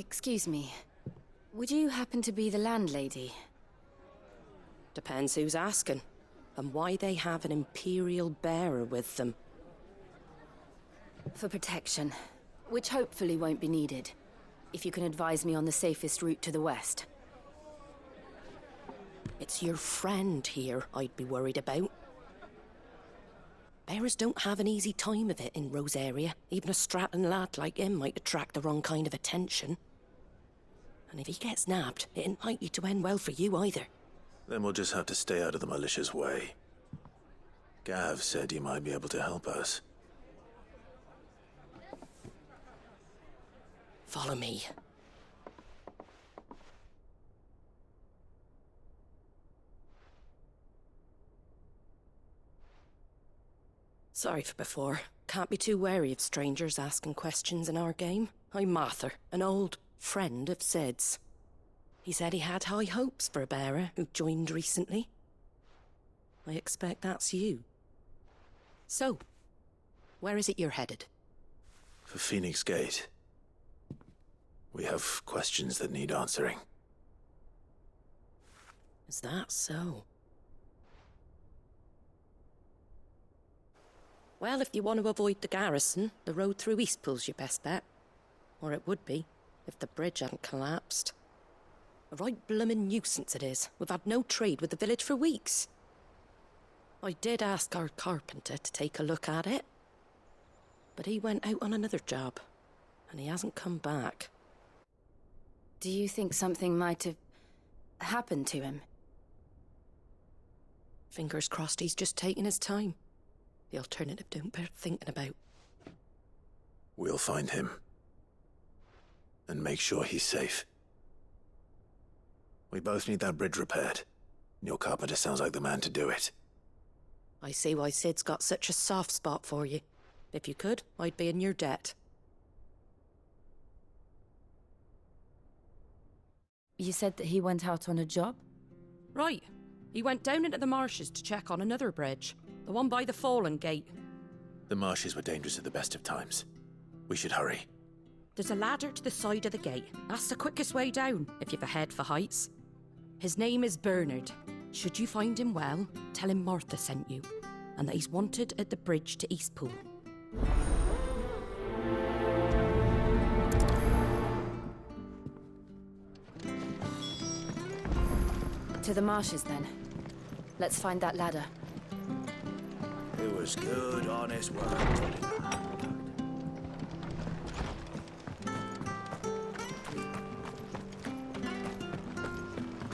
Excuse me. Would you happen to be the landlady? Depends who's asking, and why they have an Imperial bearer with them. For protection, which hopefully won't be needed. If you can advise me on the safest route to the west. It's your friend here I'd be worried about. Bearers don't have an easy time of it in Rosaria. Even a strapping lad like him might attract the wrong kind of attention. And if he gets nabbed, it ain't likely to end well for you either. Then we'll just have to stay out of the malicious way. Gav said you might be able to help us. Follow me. Sorry for before. Can't be too wary of strangers asking questions in our game. I'm Martha, an old friend of Sid's. He said he had high hopes for a bearer who joined recently. I expect that's you. So, where is it you're headed? For Phoenix Gate. We have questions that need answering. Is that so? Well, if you want to avoid the garrison, the road through Eastpool's your best bet. Or it would be, if the bridge hadn't collapsed. A right bloomin' nuisance it is. We've had no trade with the village for weeks. I did ask our carpenter to take a look at it. But he went out on another job, and he hasn't come back. Do you think something might have happened to him? Fingers crossed he's just taking his time. The alternative don't bear thinking about. We'll find him. And make sure he's safe. We both need that bridge repaired. Your carpenter sounds like the man to do it. I see why Sid's got such a soft spot for you. If you could, I'd be in your debt. You said that he went out on a job? Right. He went down into the marshes to check on another bridge. The one by the Fallen Gate. The marshes were dangerous at the best of times. We should hurry. There's a ladder to the side of the gate. That's the quickest way down, if you've a head for heights. His name is Bernard. Should you find him well, tell him Martha sent you, and that he's wanted at the bridge to Eastpool. To the marshes, then. Let's find that ladder. It was good, honest work.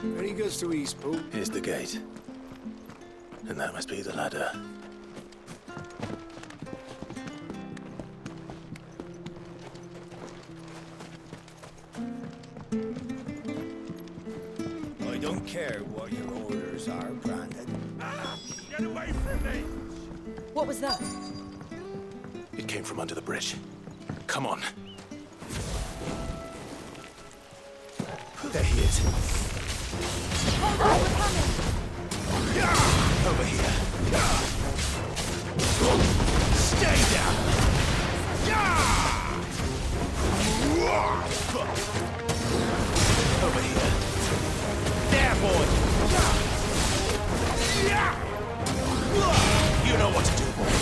Ready goes to Eastpool. Here's the gate. And that must be the ladder. I don't care what your orders are, Brandon. Ah! Get away from me! What was that? It came from under the bridge. Come on. There he is. Hold on, we're coming! Over here. Stay down! Over here. There, boy! You know what to do, boy.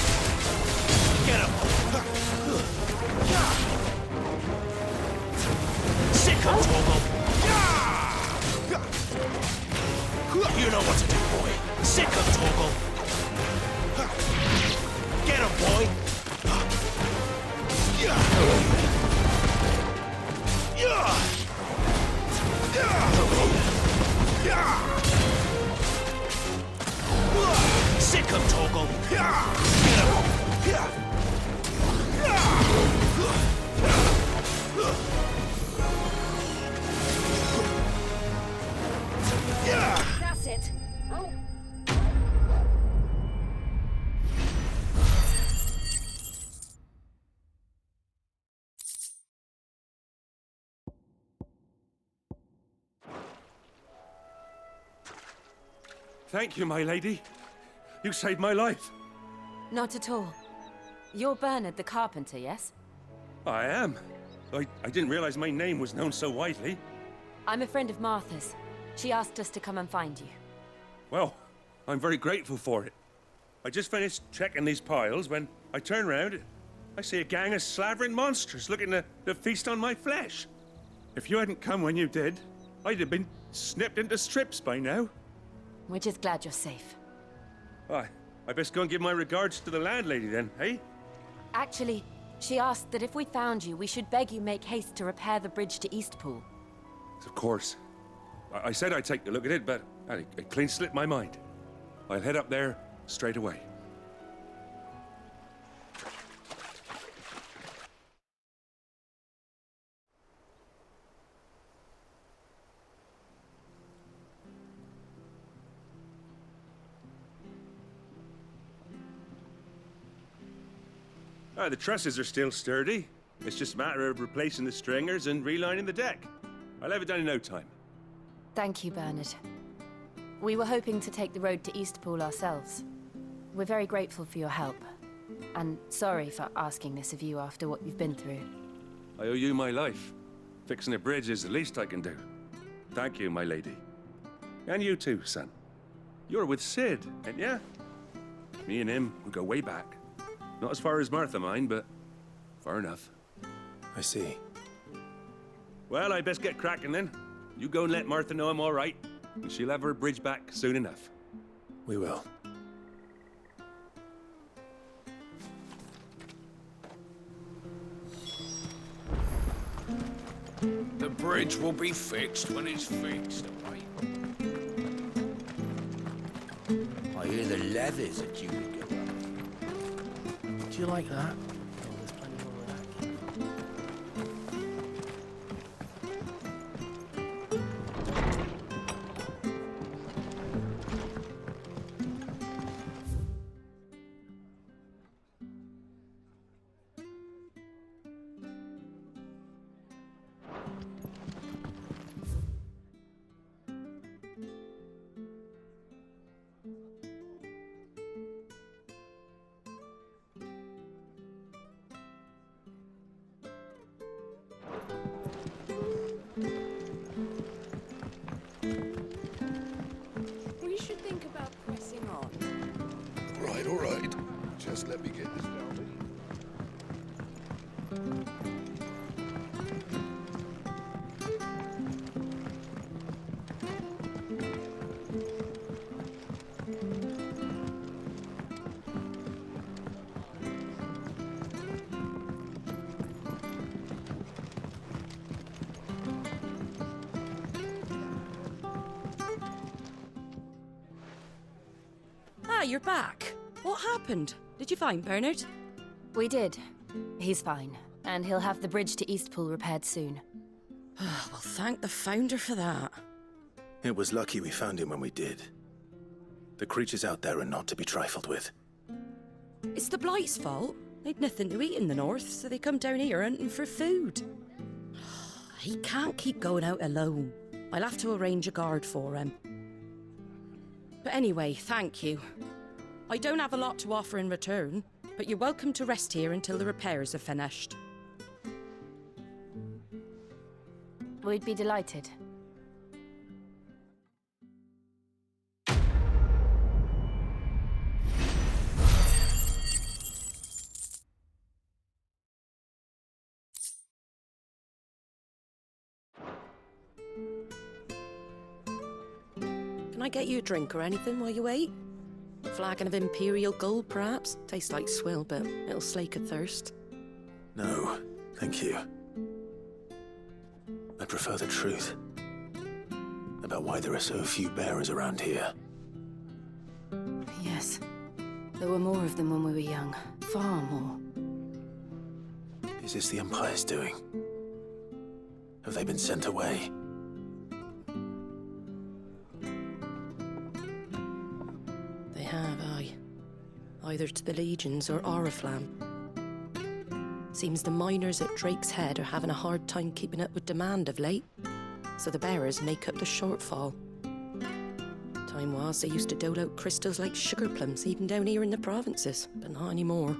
Get him! Sick him, Torgal! You know what to do, boy. Sick him, Torgal! Get him, boy! Sick him, Torgal! Get him! That's it. Thank you, my lady. You saved my life. Not at all. You're Bernard the carpenter, yes? I am. I didn't realize my name was known so widely. I'm a friend of Martha's. She asked us to come and find you. Well, I'm very grateful for it. I just finished checking these piles when I turn round. I see a gang of slavering monsters looking to feast on my flesh. If you hadn't come when you did, I'd have been snipped into strips by now. We're just glad you're safe. I best go and give my regards to the landlady then, eh? Actually, she asked that if we found you, we should beg you make haste to repair the bridge to Eastpool. Of course. I said I'd take a look at it, but it clean slipped my mind. I'll head up there straight away. The trusses are still sturdy. It's just a matter of replacing the stringers and relining the deck. I'll have it done in no time. Thank you, Bernard. We were hoping to take the road to Eastpool ourselves. We're very grateful for your help. And sorry for asking this of you after what you've been through. I owe you my life. Fixing a bridge is the least I can do. Thank you, my lady. And you too, son. You're with Sid, ain't ya? Me and him, we go way back. Not as far as Martha, mind, but far enough. I see. Well, I best get cracking then. You go and let Martha know I'm all right, and she'll have her bridge back soon enough. We will. The bridge will be fixed when it's fixed, all right? I hear the leathers are due to go up. Do you like that? Oh, there's plenty more of that. We should think about pressing on. All right. Just let me get this down. Ah, you're back. What happened? Did you find Bernard? We did. He's fine, and he'll have the bridge to Eastpool repaired soon. Well, thank the Founder for that. It was lucky we found him when we did. The creatures out there are not to be trifled with. It's the Blight's fault. They'd nothing to eat in the north, so they come down here hunting for food. He can't keep going out alone. I'll have to arrange a guard for him. But anyway, thank you. I don't have a lot to offer in return, but you're welcome to rest here until the repairs are finished. We'd be delighted. Can I get you a drink or anything while you wait? A flagon of Imperial Gold, perhaps? Tastes like swill, but it'll slake a thirst. No, thank you. I prefer the truth. About why there are so few bearers around here. Yes. There were more of them when we were young. Far more. Is this the Empire's doing? Have they been sent away? They have, aye. Either to the Legions or Oriflamme. Seems the miners at Drake's Head are having a hard time keeping up with demand of late, so the bearers make up the shortfall. Time was they used to dole out crystals like sugar plums even down here in the provinces, but not anymore.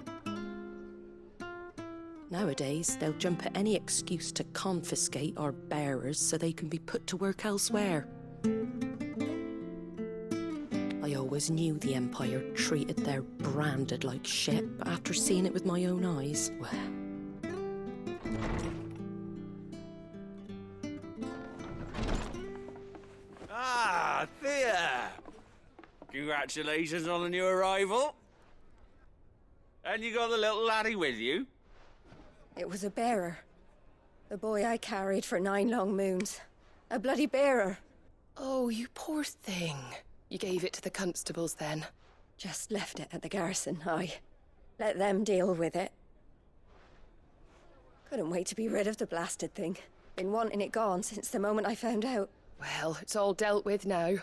Nowadays, they'll jump at any excuse to confiscate our bearers so they can be put to work elsewhere. I always knew the Empire treated their branded like shit, but after seeing it with my own eyes, well... Ah, Thea! Congratulations on the new arrival. And you got the little laddie with you? It was a bearer. The boy I carried for 9 long moons. A bloody bearer. Oh, you poor thing. You gave it to the constables then? Just left it at the garrison, I let them deal with it. Couldn't wait to be rid of the blasted thing. Been wanting it gone since the moment I found out. Well, it's all dealt with now.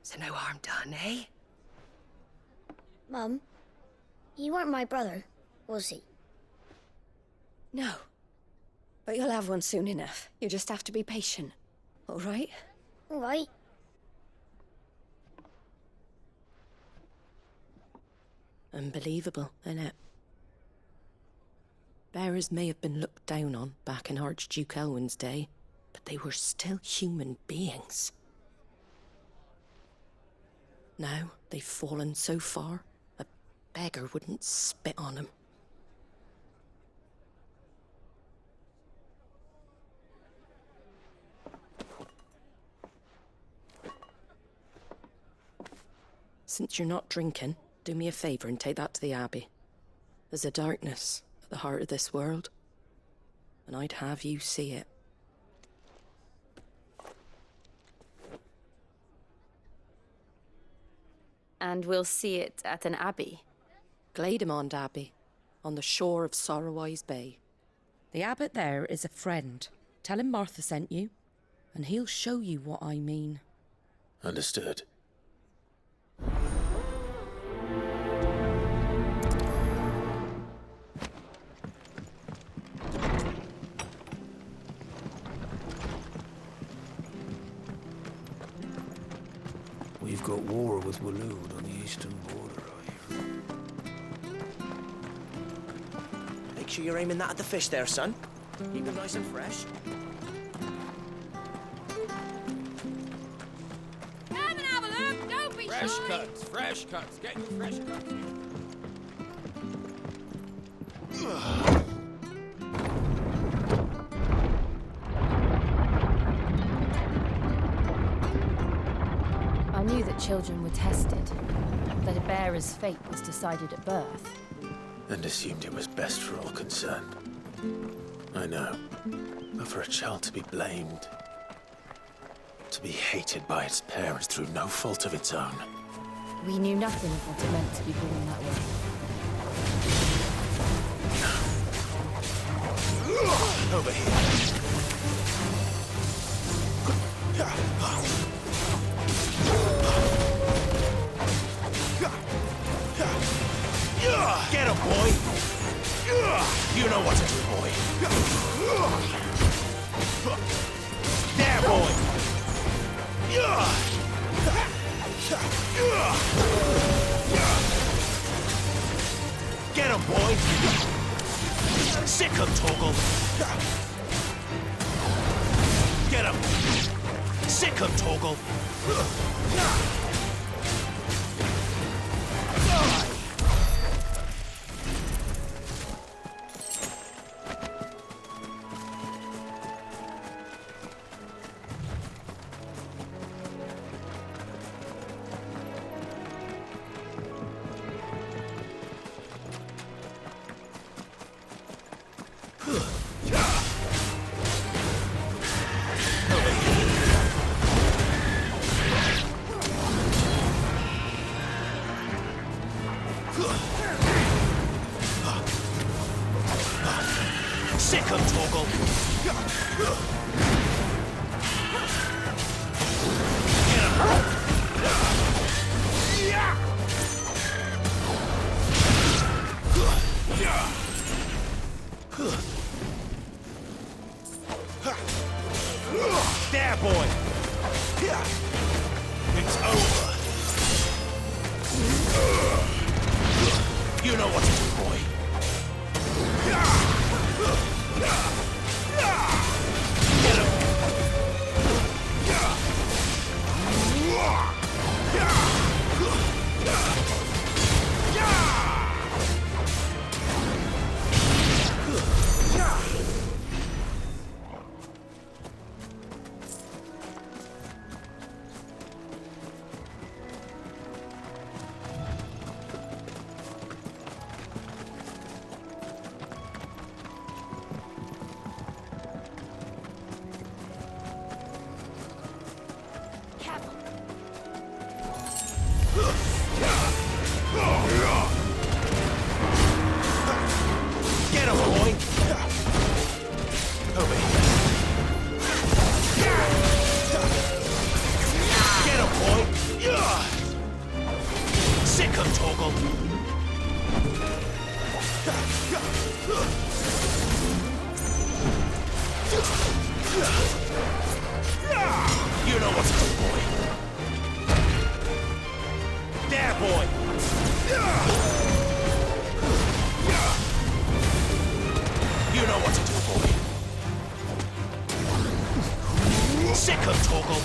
So no harm done, eh? Mum, he weren't my brother, was he? No. But you'll have one soon enough. You just have to be patient. All right? All right. Unbelievable, innit? Bearers may have been looked down on back in Archduke Elwin's day, but they were still human beings. Now they've fallen so far, a beggar wouldn't spit on them. Since you're not drinking, do me a favour and take that to the Abbey. There's a darkness at the heart of this world, and I'd have you see it. And we'll see it at an abbey. Glademond Abbey, on the shore of Sorrowwise Bay. The abbot there is a friend. Tell him Martha sent you, and he'll show you what I mean. Understood. We've got war with Waloed on the eastern border, I hear. Make sure you're aiming that at the fish there, son. Keep them nice and fresh. Come and have a look, don't be Fresh shy. cuts, get your fresh cuts in. I knew that children were tested, that a bearer's fate was decided at birth. And assumed it was best for all concerned. I know. But for a child to be blamed, to be hated by its parents through no fault of its own. We knew nothing of what it meant to be born that way. Over here. Get him, boy! You know what to do, boy. There, boy! Get him, boy! Sick him, Toggle! Get him! Sick him, Toggle! Sick him, Toggle! There, boy! It's over! You know what to do, boy! Get him, boy! Over here. Get him, boy! Sick him, Torgal! You know what to do, boy. There, boy! You know what to do, boy. Sick of Torgal.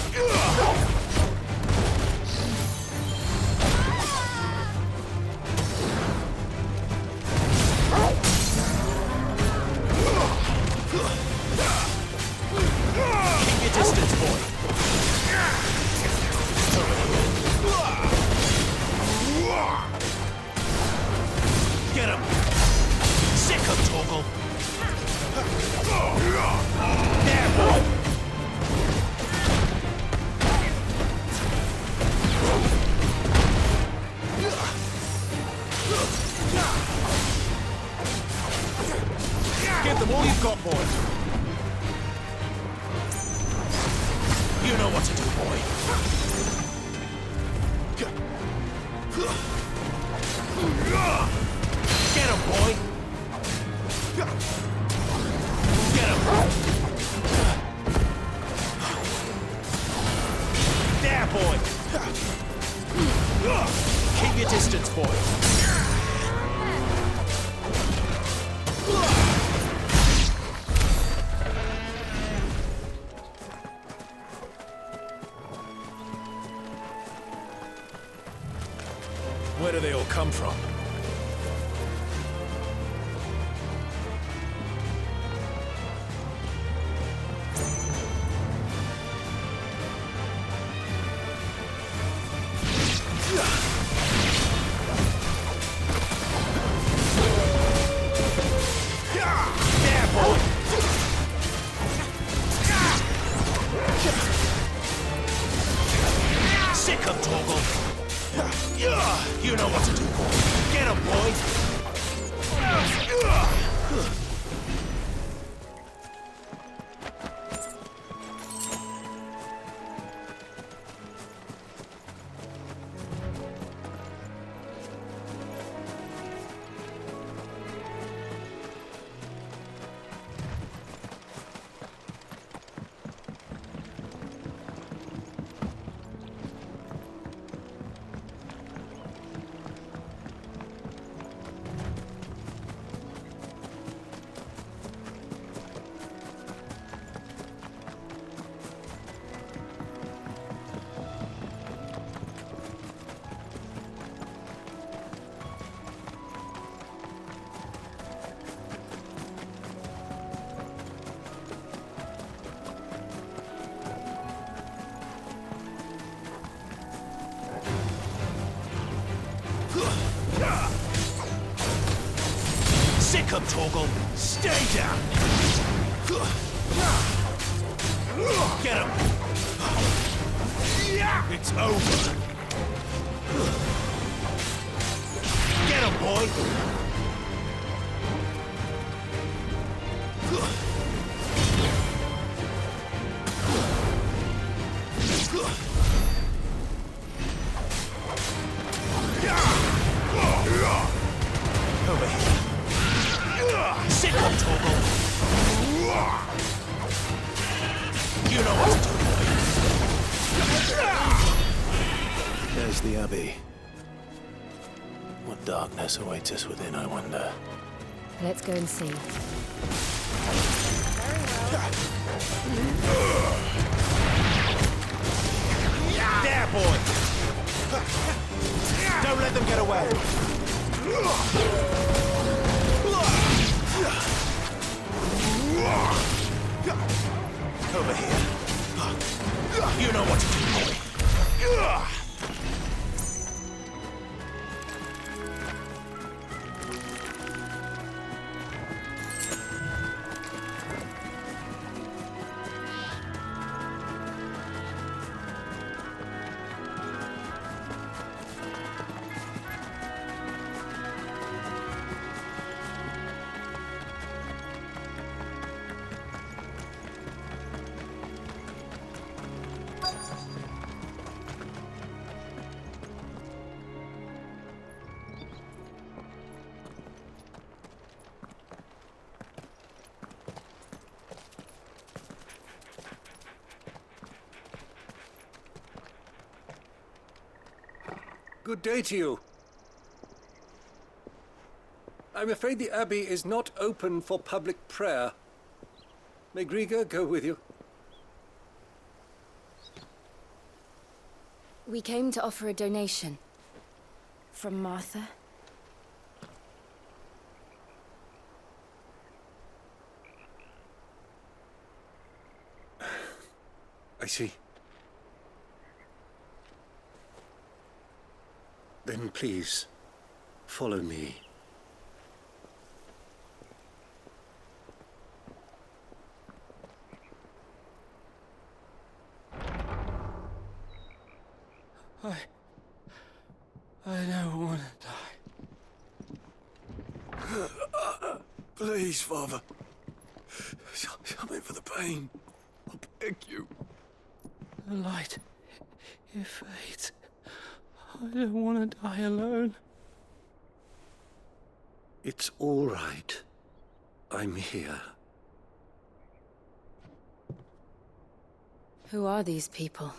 Keep your distance, boy. Get him. Sick of Torgal. There, boy! Give them all you've got, boy. You know what to do, boy. Get him, boy! Get him! There, boy! Keep your distance, boy. Where do they all come from? Sick of Torgal. You know what to do, boy. Get him, boy. Sick of Torgal. Stay down. Get him. It's over. Get him, boy. Over here. Sick of Torgal. You know what to do, boy. There's the Abbey. What darkness awaits us within, I wonder. Let's go and see. There, boy! Don't let them get away! Over here. You know what to do, boy. Good day to you. I'm afraid the Abbey is not open for public prayer. May Griga go with you? We came to offer a donation. From Martha. I see. Then please, follow me. I don't want to die. Please, Father. Something for the pain. I beg you. The light, it fades. I don't want to die alone. It's all right. I'm here. Who are these people?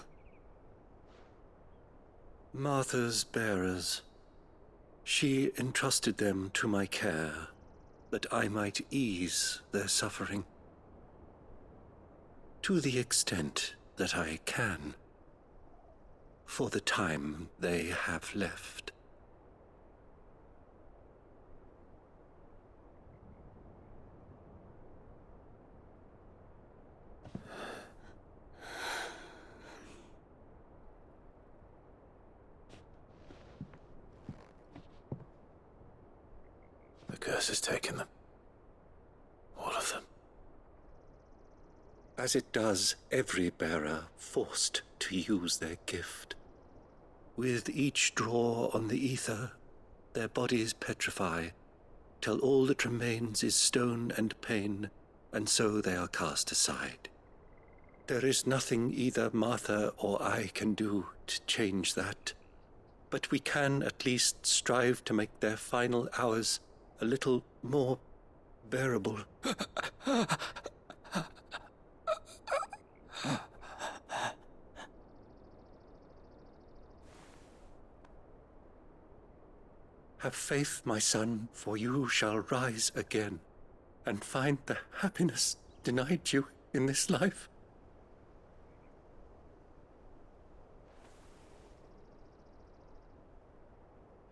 Martha's bearers. She entrusted them to my care, that I might ease their suffering. To the extent that I can. For the time they have left. The curse has taken them. All of them. As it does every bearer forced to use their gift. With each draw on the ether, their bodies petrify, till all that remains is stone and pain, and so they are cast aside. There is nothing either Martha or I can do to change that, but we can at least strive to make their final hours a little more bearable. Have faith, my son, for you shall rise again, and find the happiness denied you in this life.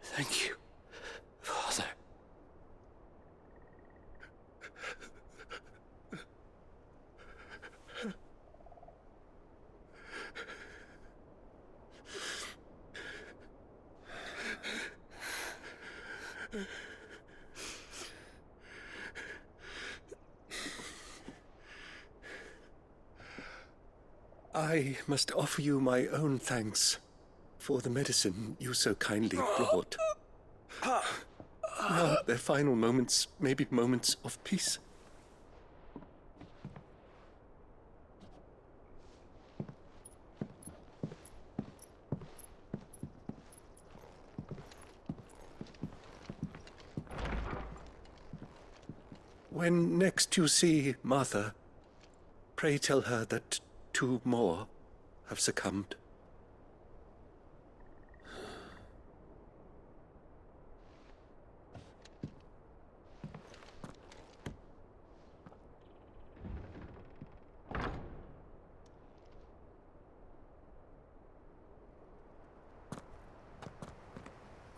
Thank you, Father. I must offer you my own thanks for the medicine you so kindly brought. Now their final moments may be moments of peace. When next you see Martha, pray tell her that 2 more have succumbed.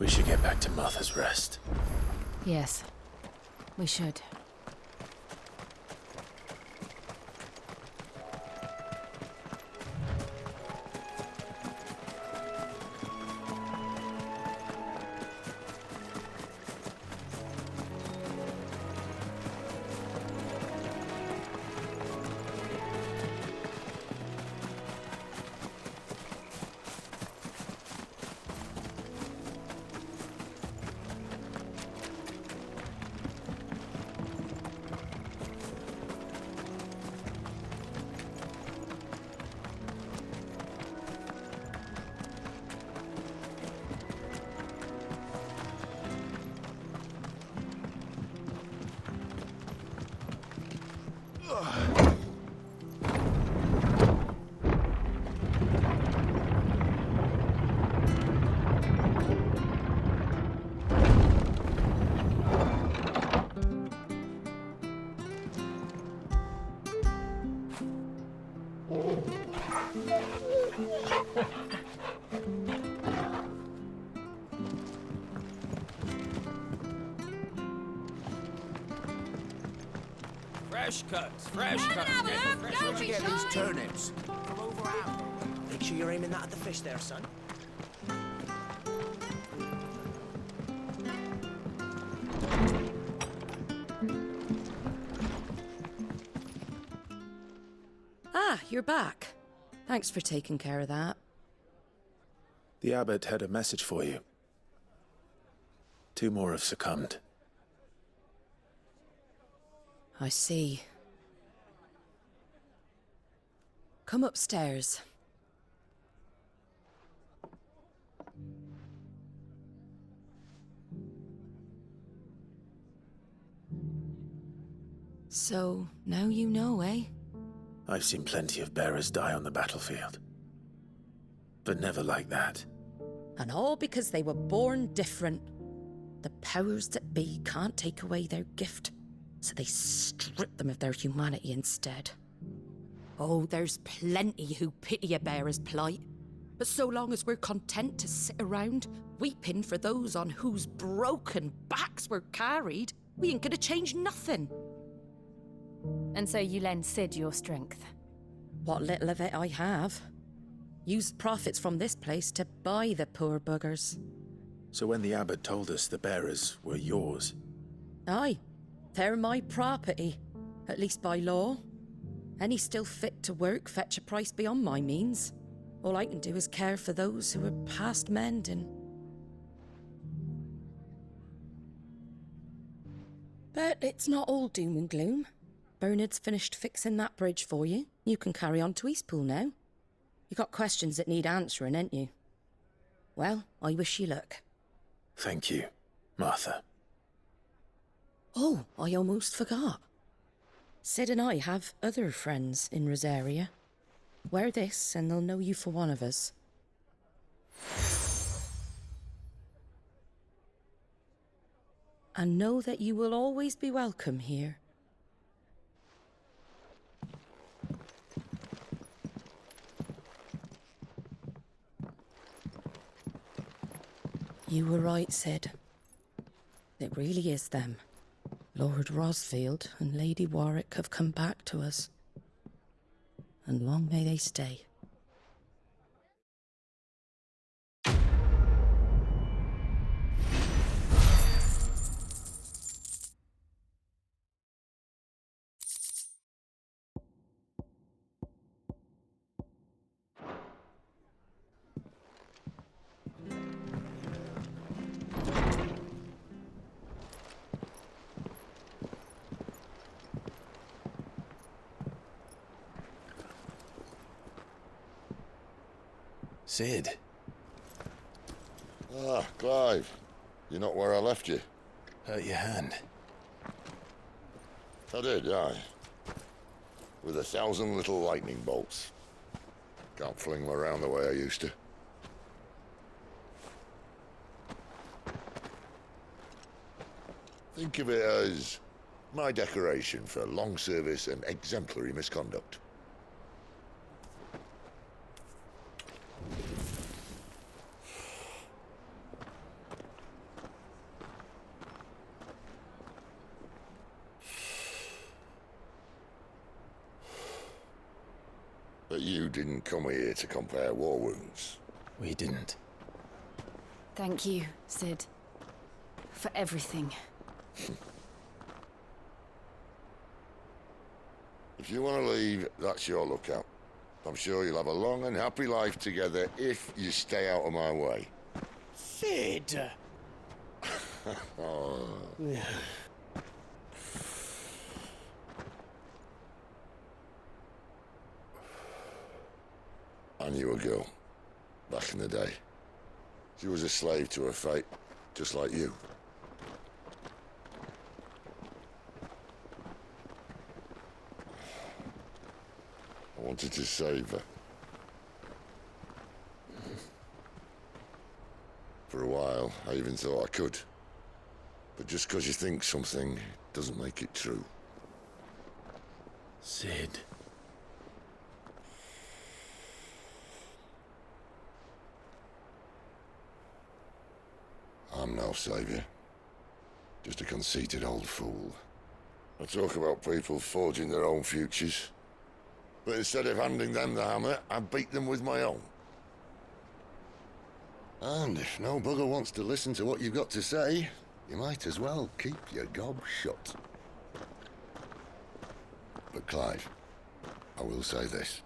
We should get back to Martha's Rest. Yes, we should. Fresh cuts, fresh cuts. Where'd you get these turnips? From over out. Make sure you're aiming that at the fish there, son. Ah, you're back. Thanks for taking care of that. The abbot had a message for you. 2 more have succumbed. I see. Come upstairs. So, now you know, eh? I've seen plenty of bearers die on the battlefield. But never like that. And all because they were born different. The powers that be can't take away their gift, so they strip them of their humanity instead. Oh, there's plenty who pity a bearer's plight. But so long as we're content to sit around, weeping for those on whose broken backs we're carried, we ain't gonna change nothing. And so you lend Sid your strength? What little of it I have. Used profits from this place to buy the poor buggers. So when the abbot told us the bearers were yours... Aye, they're my property, at least by law. Any still fit to work fetch a price beyond my means. All I can do is care for those who are past mending. But it's not all doom and gloom. Bernard's finished fixing that bridge for you. You can carry on to Eastpool now. You got questions that need answering, ain't you? Well, I wish you luck. Thank you, Martha. Oh, I almost forgot. Sid and I have other friends in Rosaria. Wear this and they'll know you for one of us. And know that you will always be welcome here. You were right, Sid. It really is them. Lord Rosfield and Lady Warwick have come back to us. And long may they stay. Sid. Ah, Clive. You're not where I left you. Hurt your hand. I did, aye. With 1,000 little lightning bolts. Can't fling them around the way I used to. Think of it as my decoration for long service and exemplary misconduct. that you didn't come here to compare war wounds. We didn't. Thank you, Sid. For everything. If you want to leave, that's your lookout. I'm sure you'll have a long and happy life together if you stay out of my way. Sid! Oh. I knew a girl, back in the day. She was a slave to her fate, just like you. I wanted to save her. For a while, I even thought I could. But just because you think something doesn't make it true. Sid. I'm no savior. Just a conceited old fool. I talk about people forging their own futures. But instead of handing them the hammer, I beat them with my own. And if no bugger wants to listen to what you've got to say, you might as well keep your gob shut. But Clive, I will say this.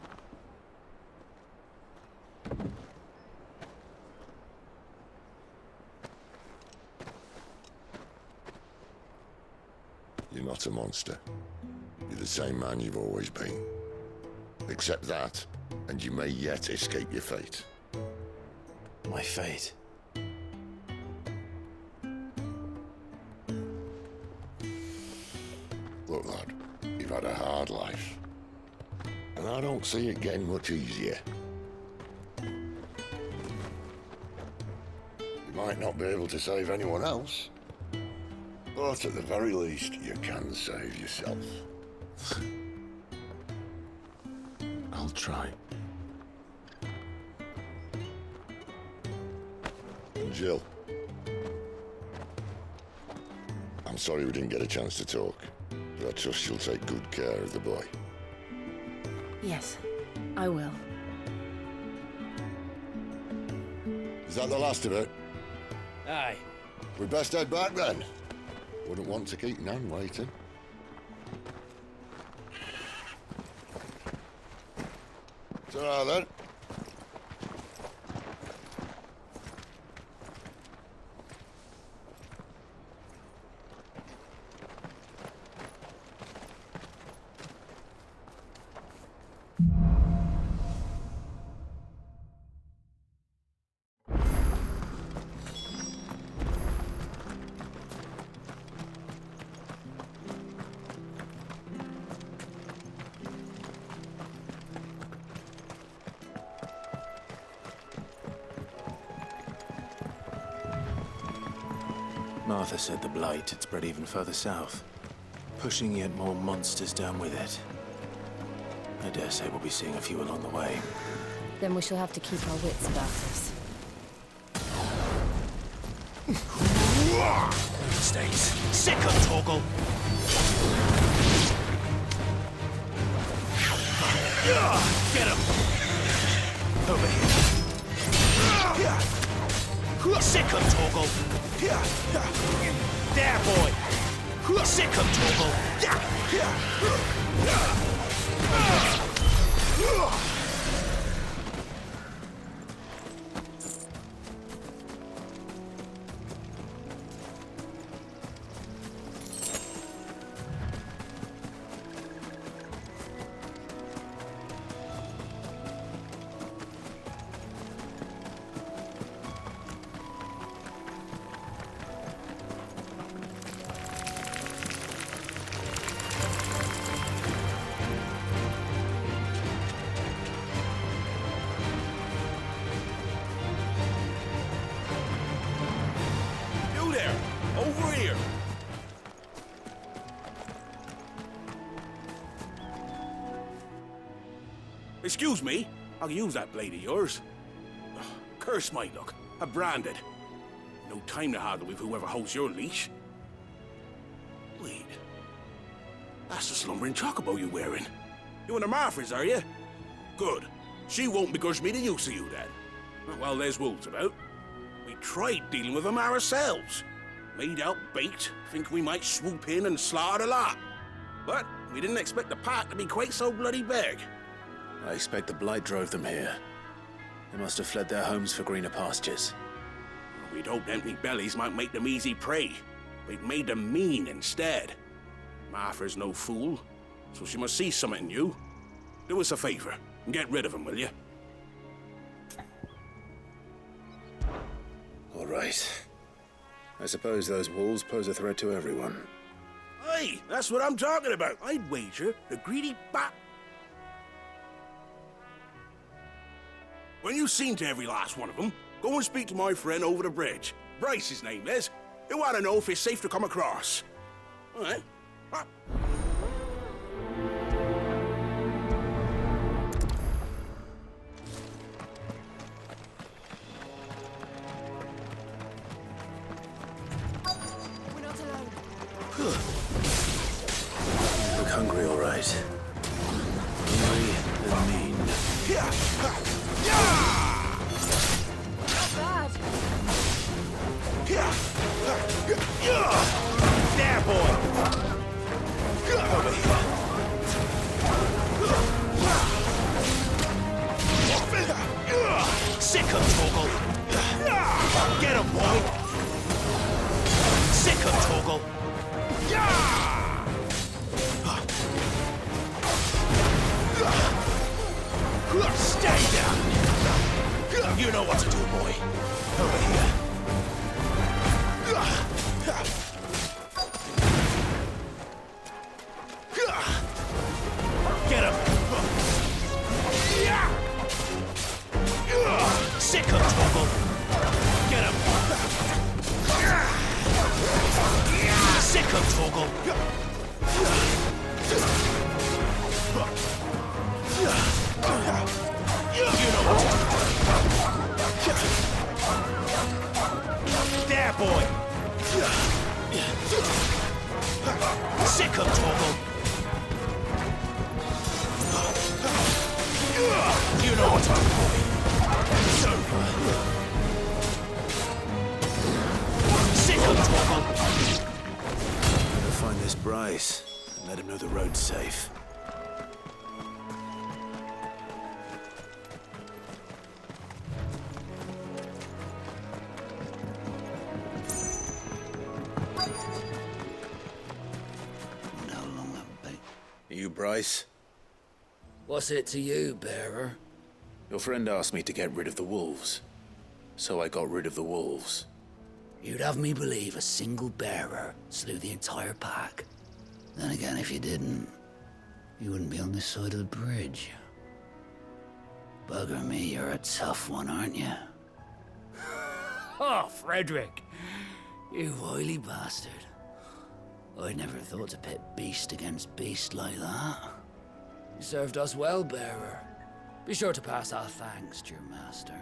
You're not a monster. You're the same man you've always been. Accept that, and you may yet escape your fate. My fate? Look, lad, you've had a hard life. And I don't see it getting much easier. You might not be able to save anyone else, but at the very least, you can save yourself. I'll try. And Jill, I'm sorry we didn't get a chance to talk, but I trust she'll take good care of the boy. Yes, I will. Is that the last of it? Aye. We'd best head back then. Wouldn't want to keep Nan waiting. Ta-ra then. Martha said the Blight had spread even further south, pushing yet more monsters down with it. I dare say we'll be seeing a few along the way. Then we shall have to keep our wits about us. Stays. Sick of Torgal! Get him! Over here. Sick of Torgal! There, boy! Sick of Torgal! Over here! Excuse me, I'll use that blade of yours. Curse my luck, I'm branded. No time to haggle with whoever holds your leash. Wait, that's the slumbering chocobo you're wearing. You and the Marfors, are you? Good. She won't begrudge me the use of you, then. Well, there's wolves about. We tried dealing with them ourselves. Made out bait, think we might swoop in and slaughter the lot. But we didn't expect the pack to be quite so bloody big. I expect the blight drove them here. They must have fled their homes for greener pastures. We'd hoped empty bellies might make them easy prey. We've made them mean instead. Martha's no fool, so she must see something in you. Do us a favor and get rid of them, will you? All right. I suppose those wolves pose a threat to everyone. Hey, that's what I'm talking about. I'd wager the greedy bat. When you've seen to every last one of them, go and speak to my friend over the bridge. Bryce, his name is. He'll want to know if it's safe to come across. All right. We're not alone. Look hungry, all right. Hungry and mean. Not bad. There, boy! Over here. Sick of Toggle. Get him, boy! Sick of Toggle. Stay down! You know what to do, boy. Over here. Get him! Sick of Toggle! Get him! Sick of Toggle! You know what to do. There, boy! Sick of Toggle! You know what to do, boy. It's over. Sick of Toggle! Gotta find this Bryce and let him know the road's safe. You Bryce? What's it to you, bearer? Your friend asked me to get rid of the wolves. So I got rid of the wolves. You'd have me believe a single bearer slew the entire pack. Then again, if you didn't, you wouldn't be on this side of the bridge. Bugger me, you're a tough one, aren't you? Oh, Frederick! You wily bastard. I'd never thought to pit beast against beast like that. You served us well, bearer. Be sure to pass our thanks to your master.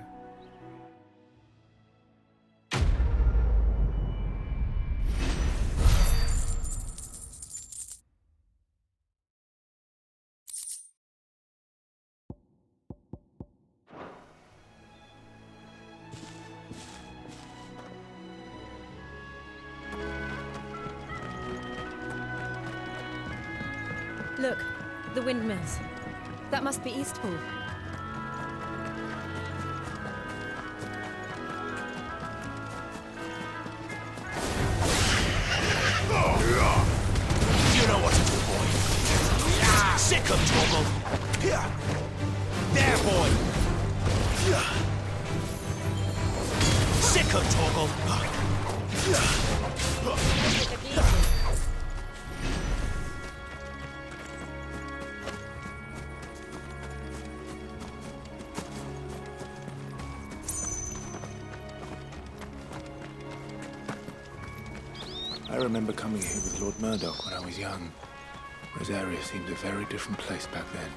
Look, the windmills. That must be Eastpool. You know what to do, boy. Sick of Toggle. There, boy. Sick of Toggle. I remember coming here with Lord Murdoch when I was young. Rosaria seemed a very different place back then.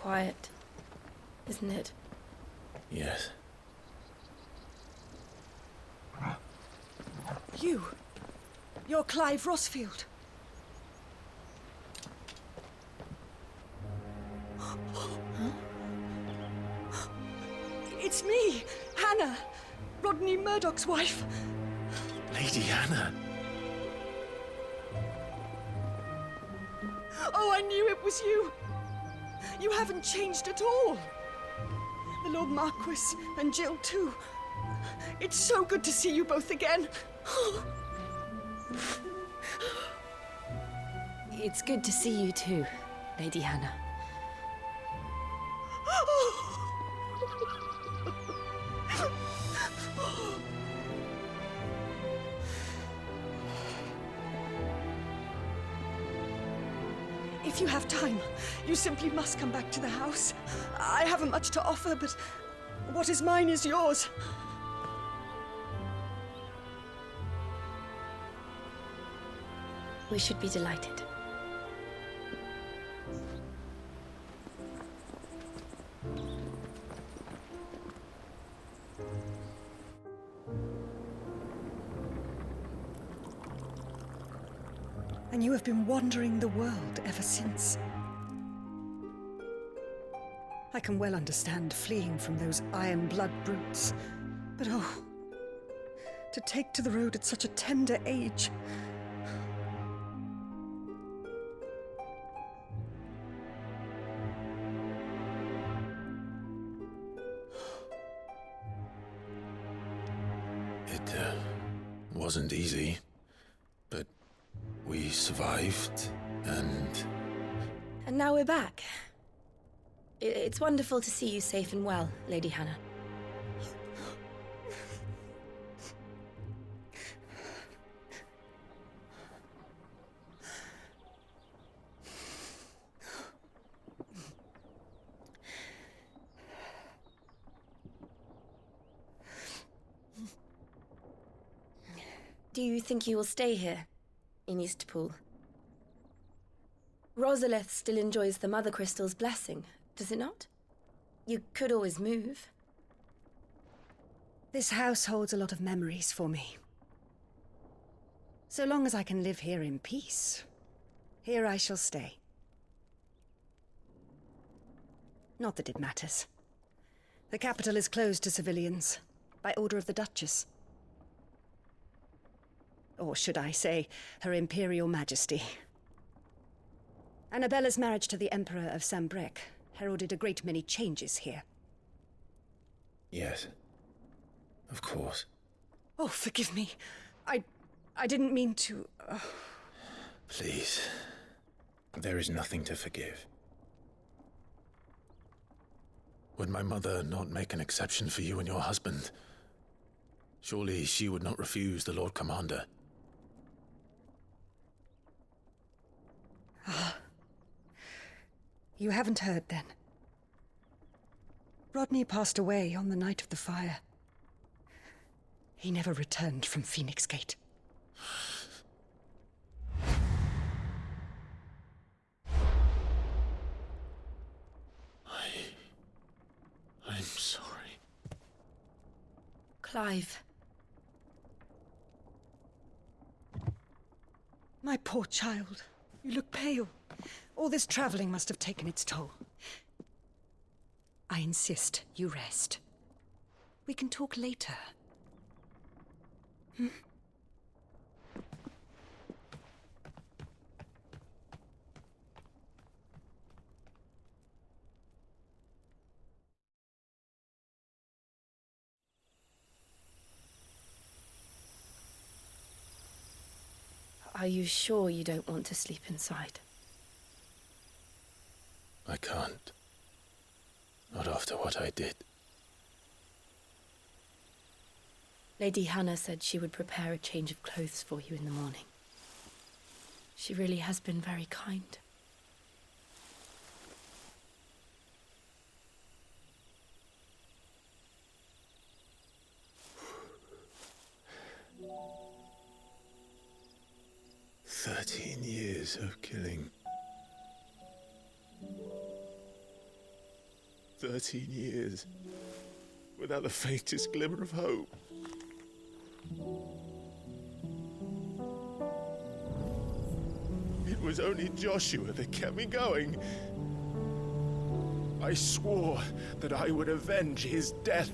quiet, isn't it? Yes. You're Clive Rossfield. It's me, Hannah, Rodney Murdoch's wife. Lady Hannah. Oh, I knew it was you. You haven't changed at all. The Lord Marquis and Jill too. It's so good to see you both again. It's good to see you too, Lady Hannah. If you have time, you simply must come back to the house. I haven't much to offer, but what is mine is yours. We should be delighted. And you have been wandering the world ever since. I can well understand fleeing from those iron blood brutes, but oh, to take to the road at such a tender age. It wasn't easy, but we survived, and now we're back. It's wonderful to see you safe and well, Lady Hannah. Do you think you will stay here, in Eastpool? Rosalith still enjoys the Mother Crystal's blessing, does it not? You could always move. This house holds a lot of memories for me. So long as I can live here in peace, here I shall stay. Not that it matters. The capital is closed to civilians, by order of the Duchess. Or should I say, Her Imperial Majesty. Annabella's marriage to the Emperor of Sambrec heralded a great many changes here. yes, of course. Oh, forgive me. I didn't mean to... Please, there is nothing to forgive. Would my mother not make an exception for you and your husband? Surely she would not refuse the Lord Commander. You haven't heard, then. Rodney passed away on the night of the fire. He never returned from Phoenix Gate. I'm sorry. Clive. My poor child. You look pale. All this traveling must have taken its toll. I insist you rest. We can talk later. Hmm? Are you sure you don't want to sleep inside? I can't. Not after what I did. Lady Hannah said she would prepare a change of clothes for you in the morning. She really has been very kind. "13 years of killing. 13 years without the faintest glimmer of hope. It was only Joshua that kept me going. I swore that I would avenge his death.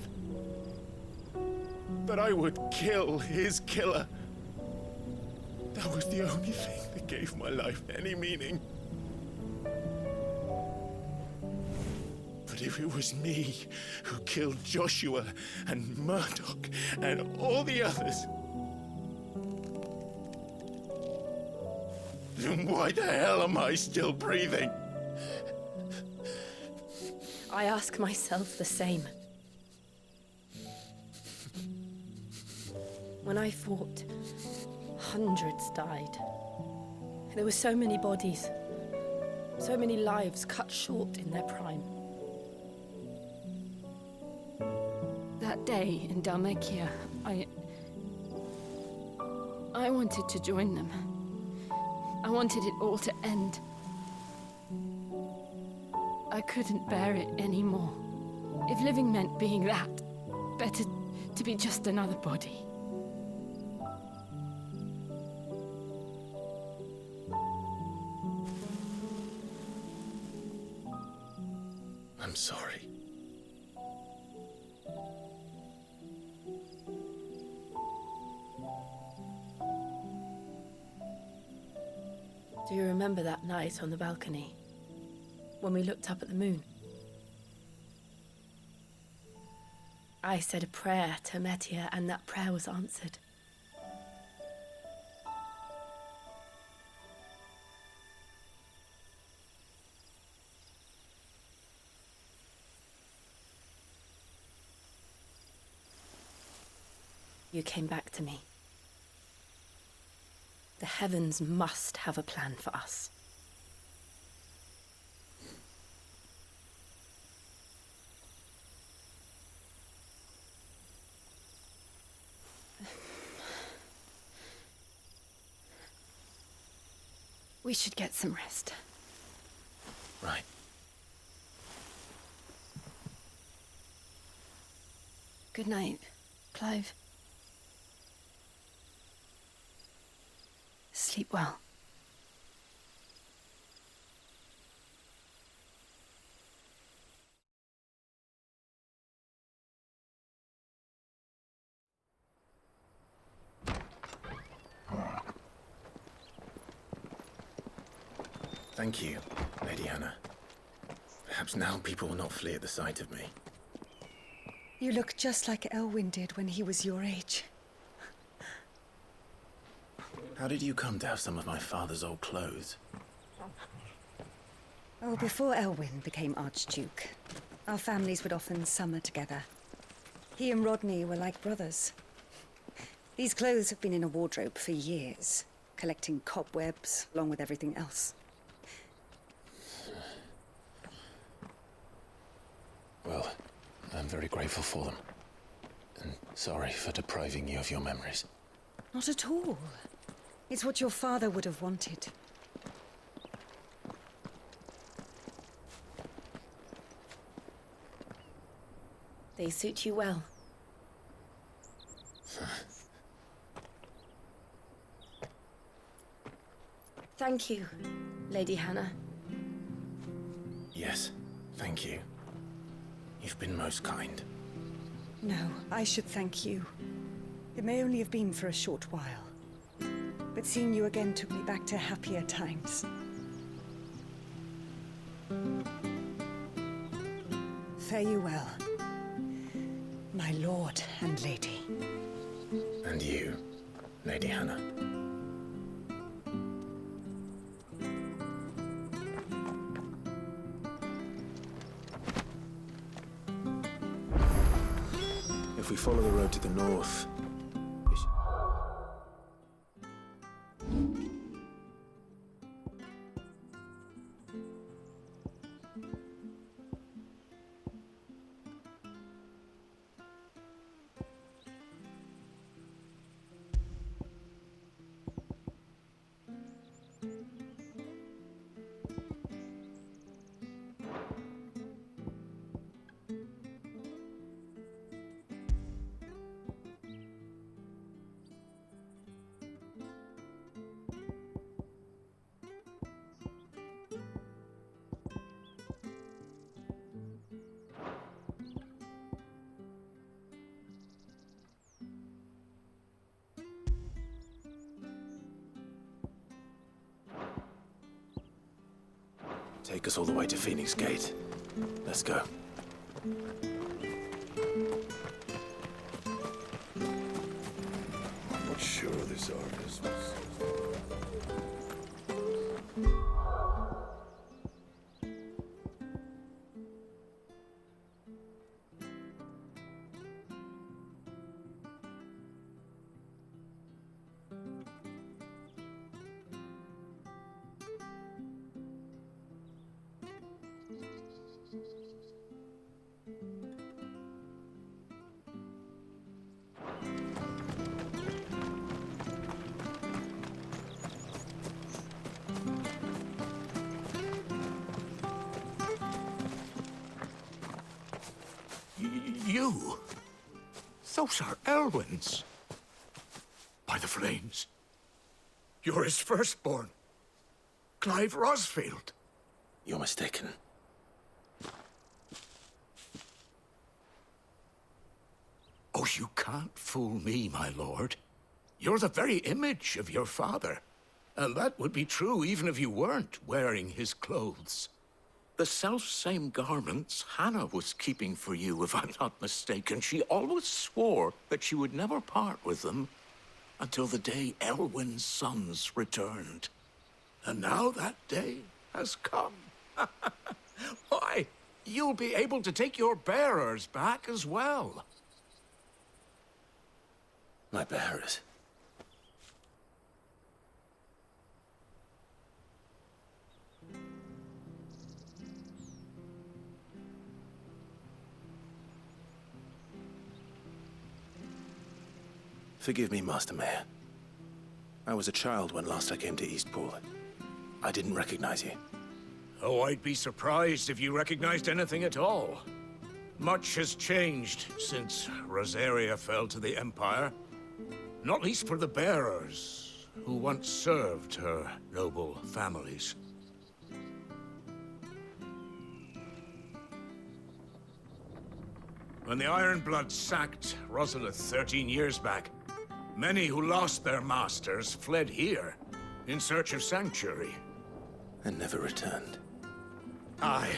That I would kill his killer. That was the only thing that gave my life any meaning. But if it was me who killed Joshua and Murdoch and all the others, then why the hell am I still breathing? I ask myself the same. When I fought, hundreds died. There were so many bodies, so many lives cut short in their prime. That day in Dalmekia, I wanted to join them. I wanted it all to end. I couldn't bear it anymore. If living meant being that, better to be just another body. I'm sorry. Do you remember that night on the balcony, when we looked up at the moon? I said a prayer to Metia, and that prayer was answered. You came back to me. The heavens must have a plan for us. We should get some rest. Right. Good night, Clive. Sleep well. Thank you, Lady Hannah. Perhaps now people will not flee at the sight of me. You look just like Elwyn did when he was your age. How did you come to have some of my father's old clothes? Oh, before Elwyn became Archduke, our families would often summer together. He and Rodney were like brothers. These clothes have been in a wardrobe for years, collecting cobwebs along with everything else. Well, I'm very grateful for them. And sorry for depriving you of your memories. Not at all. It's what your father would have wanted. They suit you well. Thank you, Lady Hannah. Yes, thank you. You've been most kind. No, I should thank you. It may only have been for a short while, but seeing you again took me back to happier times. Fare you well, my lord and lady. And you, Lady Hannah. If we follow the road to the north... Take us all the way to Phoenix Gate. Let's go. I'm not sure this artist was... You? Those are Elwyn's. By the flames. You're his firstborn. Clive Rosfield. You're mistaken. Oh, you can't fool me, my lord. You're the very image of your father. And that would be true even if you weren't wearing his clothes. The self-same garments Hannah was keeping for you, if I'm not mistaken. She always swore that she would never part with them until the day Elwyn's sons returned. And now that day has come. Why, you'll be able to take your bearers back as well. My bearers? Forgive me, Master Mayor. I was a child when last I came to Eastpool. I didn't recognize you. Oh, I'd be surprised if you recognized anything at all. Much has changed since Rosaria fell to the Empire. Not least for the bearers, who once served her noble families. When the Ironbloods sacked Rosalith 13 years back, many who lost their masters fled here in search of sanctuary. And never returned. Aye.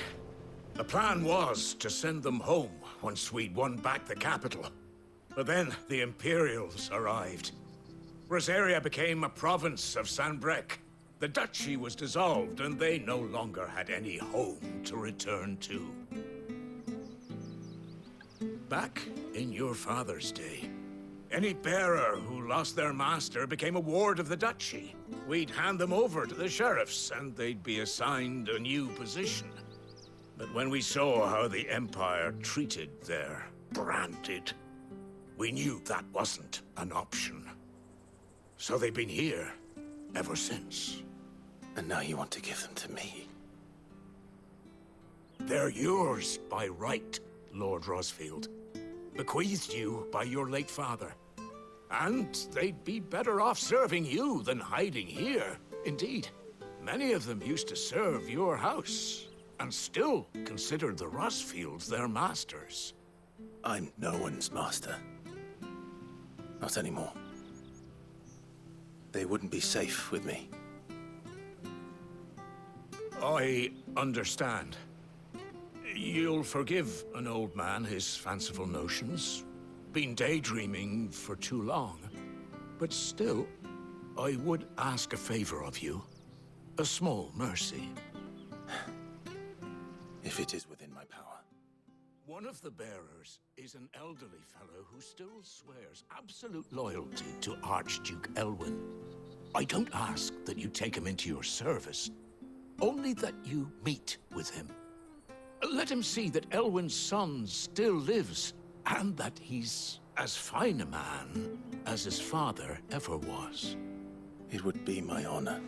The plan was to send them home once we'd won back the capital. But then the Imperials arrived. Rosaria became a province of Sanbreque. The duchy was dissolved, and they no longer had any home to return to. Back in your father's day, any bearer who lost their master became a ward of the duchy. We'd hand them over to the sheriffs, and they'd be assigned a new position. But when we saw how the Empire treated their branded, we knew that wasn't an option. So they've been here ever since. And now you want to give them to me? They're yours by right, Lord Rosfield. Bequeathed you by your late father. And they'd be better off serving you than hiding here. Indeed, many of them used to serve your house, and still considered the Rosfields their masters. I'm no one's master. Not anymore. They wouldn't be safe with me. I understand. You'll forgive an old man his fanciful notions. Been daydreaming for too long. But still, I would ask a favor of you. A small mercy. If it is within my power. One of the bearers is an elderly fellow who still swears absolute loyalty to Archduke Elwyn. I don't ask that you take him into your service, only that you meet with him. Let him see that Elwyn's son still lives, and that he's as fine a man as his father ever was. It would be my honor.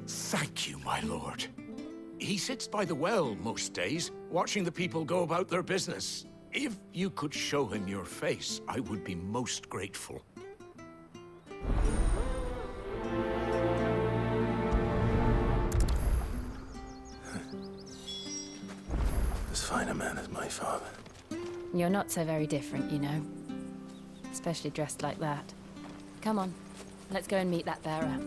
Thank you, my lord. He sits by the well most days, watching the people go about their business. If you could show him your face, I would be most grateful. As fine a man as my father. You're not so very different, you know. Especially dressed like that. Come on, let's go and meet that bearer.